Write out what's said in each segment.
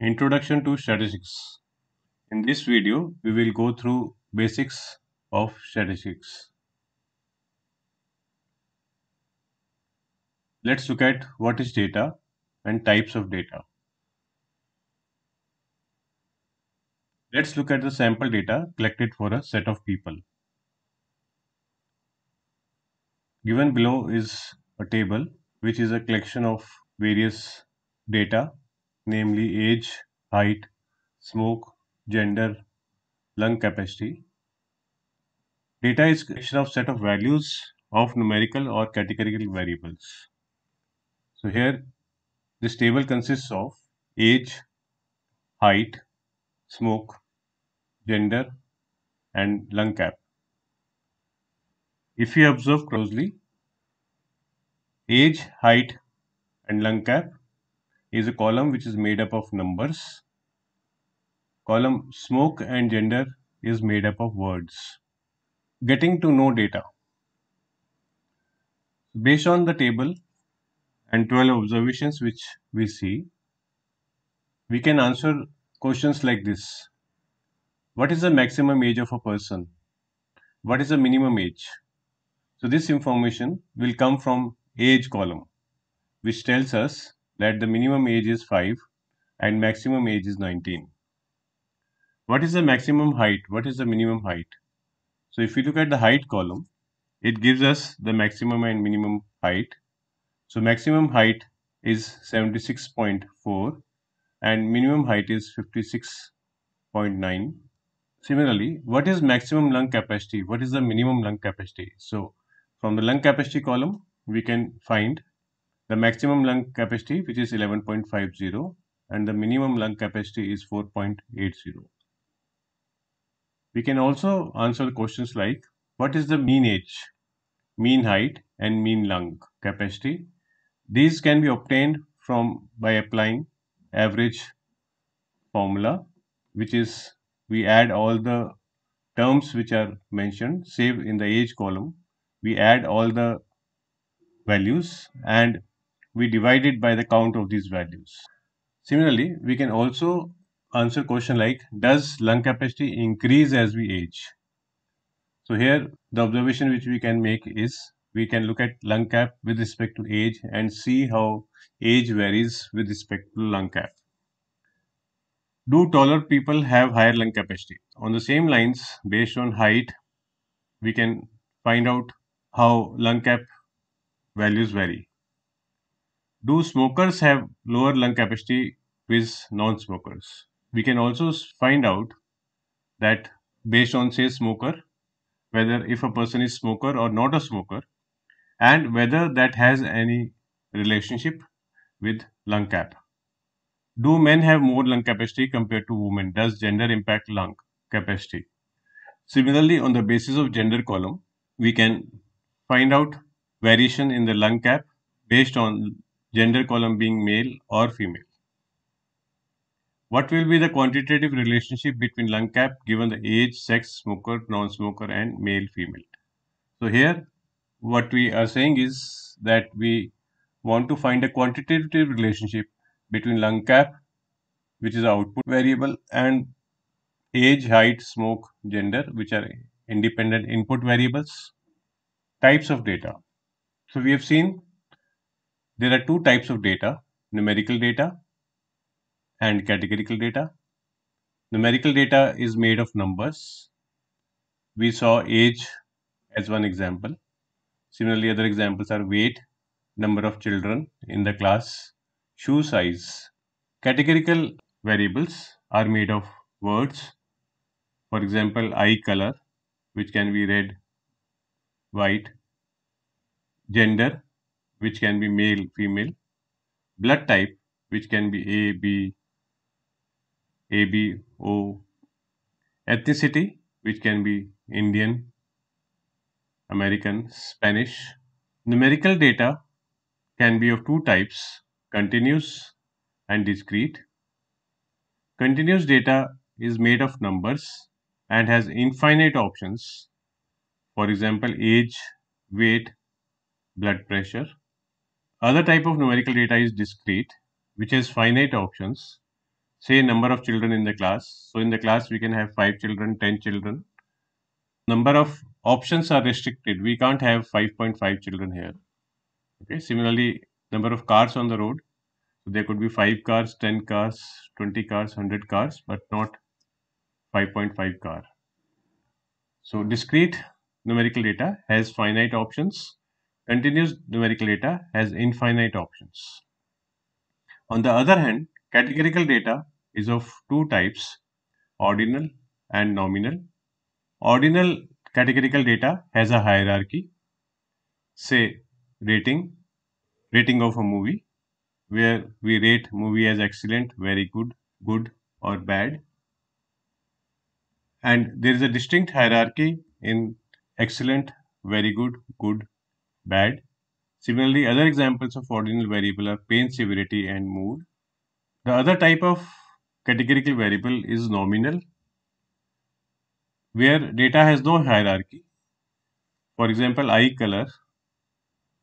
Introduction to Statistics. In this video, we will go through basics of statistics. Let's look at what is data and types of data. Let's look at the sample data collected for a set of people. Given below is a table which is a collection of various data, namely age, height, smoke, gender, lung capacity. Data is a collection of set of values of numerical or categorical variables. So here this table consists of age, height, smoke, gender, and lung cap. If you observe closely, age, height, and lung cap is a column which is made up of numbers. Column smoke and gender is made up of words. Getting to know data. Based on the table and 12 observations which we see, we can answer questions like this. What is the maximum age of a person? What is the minimum age? So this information will come from age column, which tells us that the minimum age is 5 and maximum age is 19. What is the maximum height? What is the minimum height? So if we look at the height column, it gives us the maximum and minimum height. So maximum height is 76.4 and minimum height is 56.9. Similarly, what is maximum lung capacity? What is the minimum lung capacity? So from the lung capacity column, we can find the maximum lung capacity, which is 11.50, and the minimum lung capacity is 4.80. We can also answer questions like, what is the mean age, mean height, and mean lung capacity? These can be obtained by applying average formula, which is we add all the terms which are mentioned, say in the age column, we add all the values and we divide it by the count of these values. Similarly, we can also answer question like, does lung capacity increase as we age? So here the observation which we can make is, we can look at lung cap with respect to age and see how age varies with respect to lung cap. Do taller people have higher lung capacity? On the same lines, based on height, we can find out how lung cap values vary. Do smokers have lower lung capacity with non-smokers? We can also find out that based on, say, smoker, whether if a person is smoker or not a smoker, and whether that has any relationship with lung cap. Do men have more lung capacity compared to women? Does gender impact lung capacity? Similarly, on the basis of gender column, we can find out variation in the lung cap based on gender column being male or female. What will be the quantitative relationship between lung cap given the age, sex, smoker, non-smoker, and male, female? So here, what we are saying is that we want to find a quantitative relationship between lung cap, which is the output variable, and age, height, smoke, gender, which are independent input variables. Types of data. So we have seen there are two types of data, numerical data and categorical data. Numerical data is made of numbers. We saw age as one example. Similarly, other examples are weight, number of children in the class, shoe size. Categorical variables are made of words. For example, eye color, which can be red, white, gender, which can be male, female, blood type, which can be AB, O, ethnicity, which can be Indian, American, Spanish. Numerical data can be of two types, continuous and discrete. Continuous data is made of numbers and has infinite options. For example, age, weight, blood pressure. Other type of numerical data is discrete, which has finite options. say number of children in the class. So in the class we can have 5 children, 10 children. Number of options are restricted. We can't have 5.5 children here. Okay. Similarly, number of cars on the road. So there could be 5 cars, 10 cars, 20 cars, 100 cars, but not 5.5 car. So discrete numerical data has finite options. Continuous numerical data has infinite options. On the other hand, categorical data is of two types, ordinal and nominal. Ordinal categorical data has a hierarchy, say rating of a movie, where we rate movie as excellent, very good, good or bad. And there is a distinct hierarchy in excellent, very good, good, bad. Similarly, other examples of ordinal variable are pain severity and mood. The other type of categorical variable is nominal, where data has no hierarchy. For example, eye color,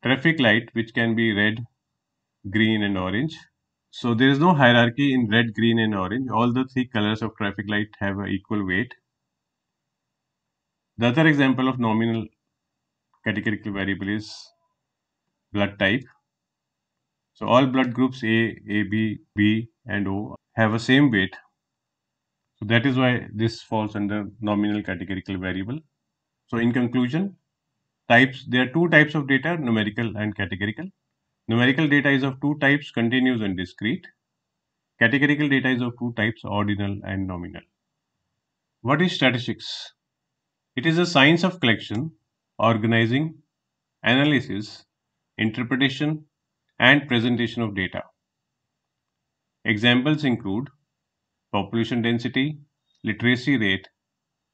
traffic light, which can be red, green, and orange. So there is no hierarchy in red, green, and orange. All the three colors of traffic light have an equal weight. The other example of nominal categorical variable is blood type. So all blood groups A, AB, B, and O have a same weight. So that is why this falls under nominal categorical variable. So in conclusion, there are two types of data, numerical and categorical. Numerical data is of two types, continuous and discrete. Categorical data is of two types, ordinal and nominal. What is statistics? It is a science of collection, organizing, analysis, interpretation, and presentation of data. Examples include population density, literacy rate,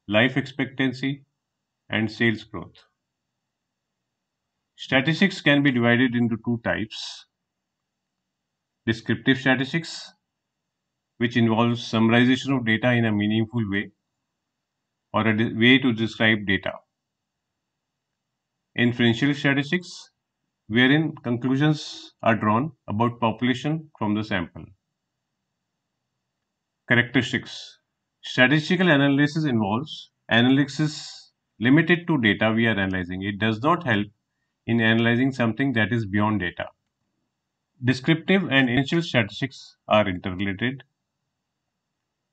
life expectancy, and sales growth. Statistics can be divided into two types. Descriptive statistics, which involves summarization of data in a meaningful way or a way to describe data. Inferential statistics, wherein conclusions are drawn about population from the sample. Characteristics. Statistical analysis involves analysis limited to data we are analyzing. It does not help in analyzing something that is beyond data. Descriptive and inferential statistics are interrelated.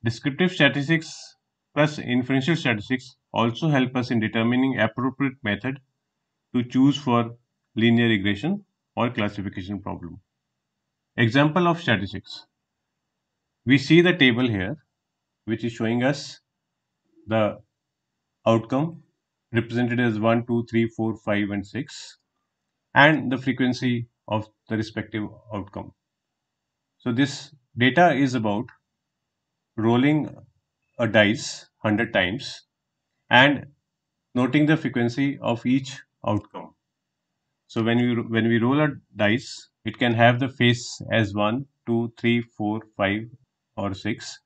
Descriptive statistics plus inferential statistics also help us in determining appropriate method to choose for linear regression or classification problem. Example of statistics. We see the table here, which is showing us the outcome represented as 1, 2, 3, 4, 5, and 6, and the frequency of the respective outcome. So this data is about rolling a dice 100 times and noting the frequency of each outcome. So when we roll a dice, it can have the face as 1, 2, 3, 4, 5, or 6.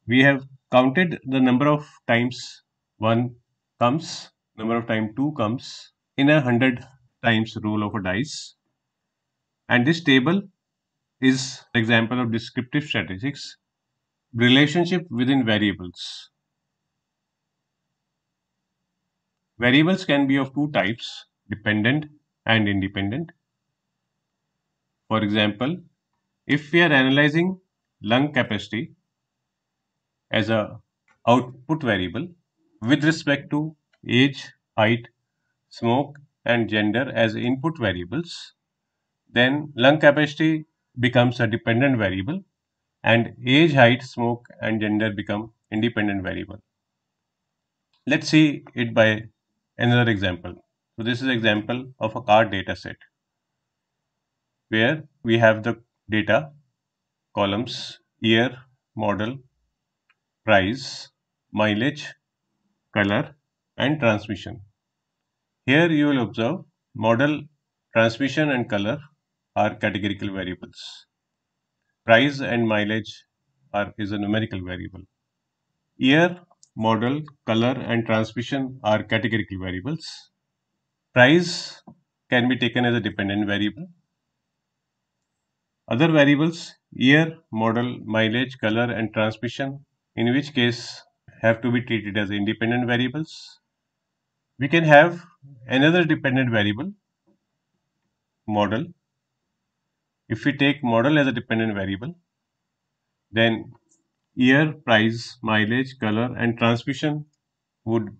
We have counted the number of times 1 comes, number of time 2 comes in a 100 times roll of a dice. And this table is an example of descriptive statistics, relationship within variables. Variables can be of two types, dependent and independent. For example, if we are analyzing lung capacity as a output variable with respect to age, height, smoke, and gender as input variables, then lung capacity becomes a dependent variable and age, height, smoke, and gender become independent variable. Let's see it by another example. So this is an example of a car data set where we have the data columns, year, model, price, mileage, color, and transmission. Here you will observe model, transmission, and color are categorical variables. Price and mileage is a numerical variable. Year, model, color, and transmission are categorical variables. Price can be taken as a dependent variable. Other variables year, model, mileage, color, and transmission, in which case have to be treated as independent variables. We can have another dependent variable, model. If we take model as a dependent variable, then year, price, mileage, color, and transmission would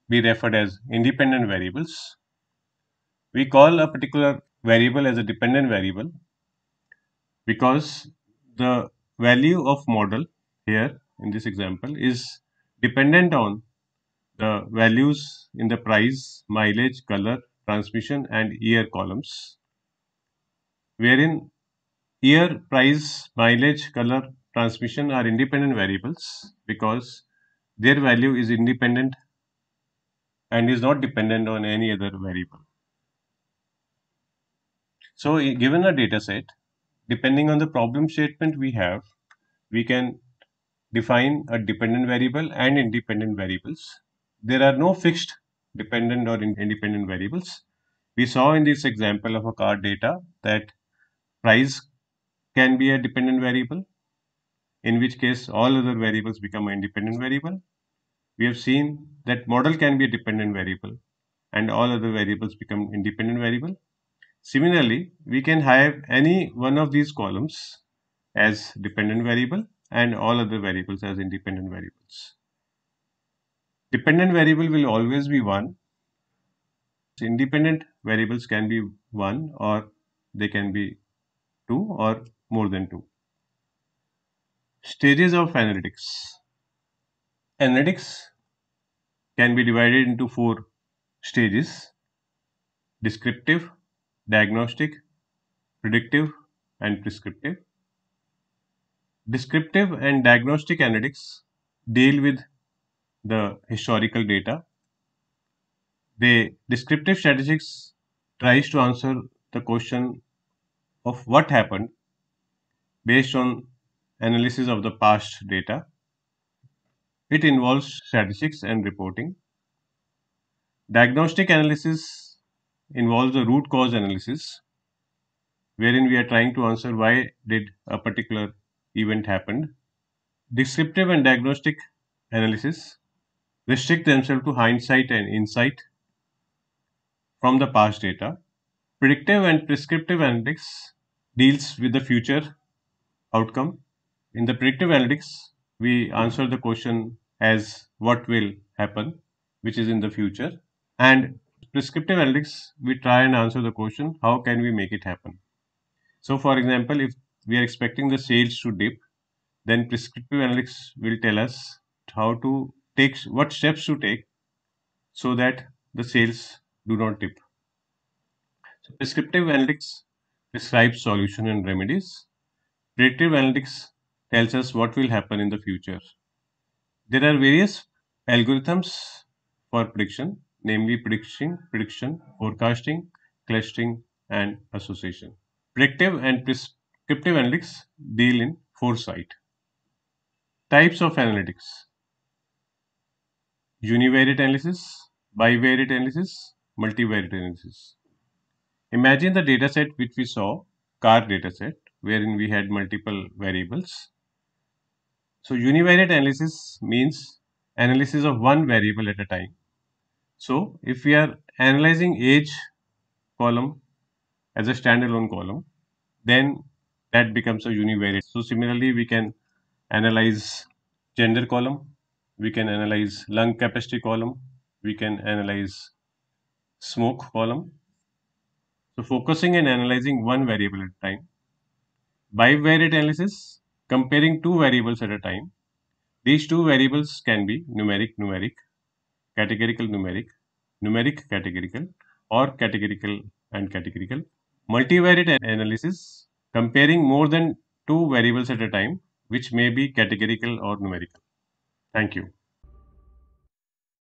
be referred as independent variables. We call a particular variable as a dependent variable because the value of model here in this example is dependent on the values in the price, mileage, color, transmission, and year columns, wherein year, price, mileage, color, transmission are independent variables because their value is independent and is not dependent on any other variable. So, given a data set, depending on the problem statement we have, we can define a dependent variable and independent variables. There are no fixed dependent or independent variables. We saw in this example of a car data that price can be a dependent variable, in which case all other variables become an independent variable. We have seen that model can be a dependent variable and all other variables become independent variable. Similarly, we can have any one of these columns as dependent variable and all other variables as independent variables. Dependent variable will always be one. Independent variables can be one or they can be two or more than two. Stages of analytics. Analytics can be divided into four stages: descriptive, diagnostic, predictive, and prescriptive. Descriptive and diagnostic analytics deal with the historical data. The descriptive statistics tries to answer the question of what happened based on analysis of the past data. It involves statistics and reporting. Diagnostic analysis involves the root cause analysis, wherein we are trying to answer why did a particular event happen. Descriptive and diagnostic analysis restrict themselves to hindsight and insight from the past data. Predictive and prescriptive analytics deals with the future outcome. In the predictive analytics, we answer the question as what will happen, which is in the future. And prescriptive analytics, we try and answer the question how can we make it happen. So, for example, if we are expecting the sales to dip, then prescriptive analytics will tell us how to take what steps to take so that the sales do not dip. So prescriptive analytics describes solution and remedies. Predictive analytics tells us what will happen in the future. There are various algorithms for prediction, namely prediction, forecasting, clustering, and association. Predictive and prescriptive analytics deal in foresight. Types of analytics: univariate analysis, bivariate analysis, multivariate analysis. Imagine the dataset which we saw, car dataset, wherein we had multiple variables. So univariate analysis means analysis of one variable at a time. So if we are analyzing age column as a standalone column, then that becomes a univariate. So similarly, we can analyze gender column, we can analyze lung capacity column, we can analyze smoke column. So focusing and analyzing one variable at a time. Bivariate analysis, comparing two variables at a time. These two variables can be numeric, categorical numeric categorical, or categorical and categorical. Multivariate analysis, comparing more than two variables at a time, which may be categorical or numerical. Thank you.